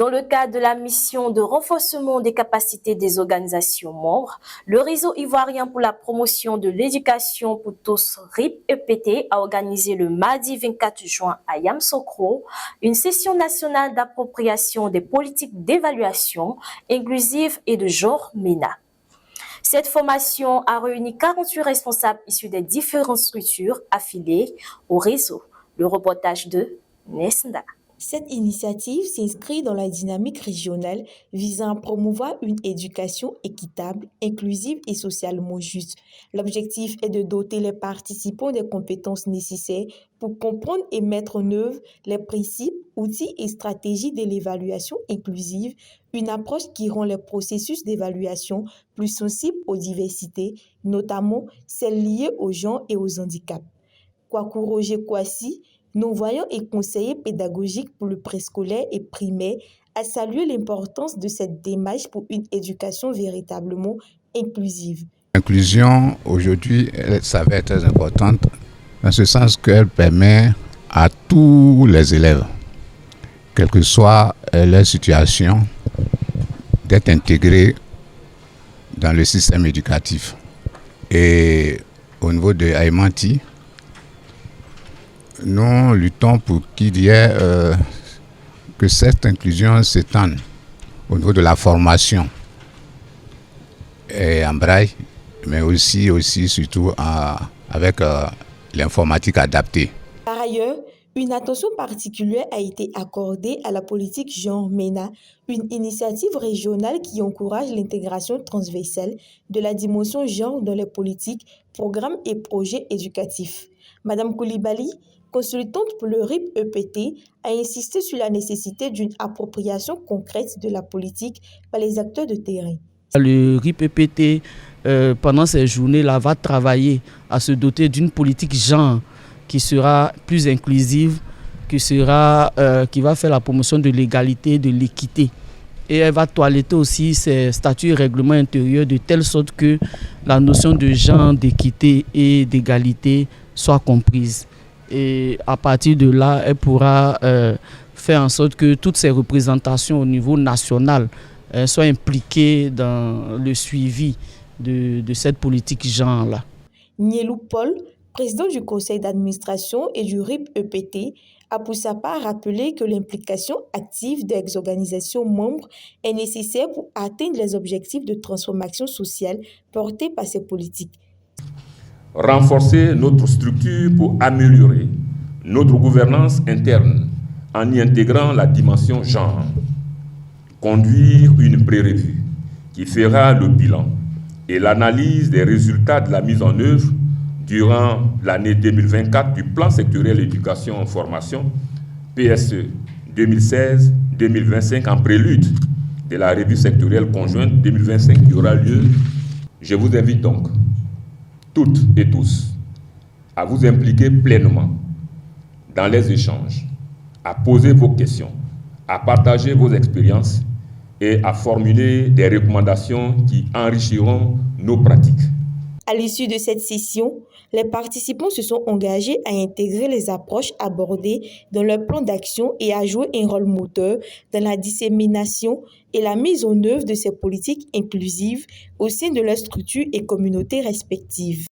Dans le cadre de la mission de renforcement des capacités des organisations membres, le réseau ivoirien pour la promotion de l'éducation pour tous RIP-EPT a organisé le mardi 24 juin à Yamoussoukro une session nationale d'appropriation des politiques d'évaluation inclusive et de genre MENA. Cette formation a réuni 48 responsables issus des différentes structures affiliées au réseau. Le reportage de Nesnda. Cette initiative s'inscrit dans la dynamique régionale visant à promouvoir une éducation équitable, inclusive et socialement juste. L'objectif est de doter les participants des compétences nécessaires pour comprendre et mettre en œuvre les principes, outils et stratégies de l'évaluation inclusive, une approche qui rend les processus d'évaluation plus sensibles aux diversités, notamment celles liées aux genres et aux handicaps. Kwaku Roger Kwasi, non-voyant et conseiller pédagogique pour le préscolaire et primaire, a salué l'importance de cette démarche pour une éducation véritablement inclusive. L'inclusion, aujourd'hui, elle s'avère très importante, dans ce sens qu'elle permet à tous les élèves, quelle que soit leur situation, d'être intégrés dans le système éducatif. Et au niveau de Aïmanti, nous luttons pour qu'il y ait que cette inclusion s'étende au niveau de la formation et en braille, mais aussi surtout avec l'informatique adaptée. Par ailleurs, une attention particulière a été accordée à la politique genre MENA, une initiative régionale qui encourage l'intégration transversale de la dimension genre dans les politiques, programmes et projets éducatifs. Madame Koulibaly, consultante pour le RIP-EPT, a insisté sur la nécessité d'une appropriation concrète de la politique par les acteurs de terrain. Le RIP-EPT, pendant ces journées-là, va travailler à se doter d'une politique genre qui sera plus inclusive, qui va faire la promotion de l'égalité, de l'équité. Et elle va toiletter aussi ses statuts et règlements intérieurs de telle sorte que la notion de genre, d'équité et d'égalité soit comprise. Et à partir de là, elle pourra faire en sorte que toutes ces représentations au niveau national soient impliquées dans le suivi de cette politique genre-là. Nielou Paul, président du conseil d'administration et du RIP-EPT, a pour sa part rappelé que l'implication active des organisations membres est nécessaire pour atteindre les objectifs de transformation sociale portés par ces politiques. Renforcer notre structure pour améliorer notre gouvernance interne en y intégrant la dimension genre. Conduire une pré-revue qui fera le bilan et l'analyse des résultats de la mise en œuvre durant l'année 2024 du plan sectoriel éducation en formation PSE 2016-2025 en prélude de la revue sectorielle conjointe 2025 qui aura lieu. Je vous invite donc toutes et tous à vous impliquer pleinement dans les échanges, à poser vos questions, à partager vos expériences et à formuler des recommandations qui enrichiront nos pratiques. À l'issue de cette session, les participants se sont engagés à intégrer les approches abordées dans leur plan d'action et à jouer un rôle moteur dans la dissémination et la mise en œuvre de ces politiques inclusives au sein de leurs structures et communautés respectives.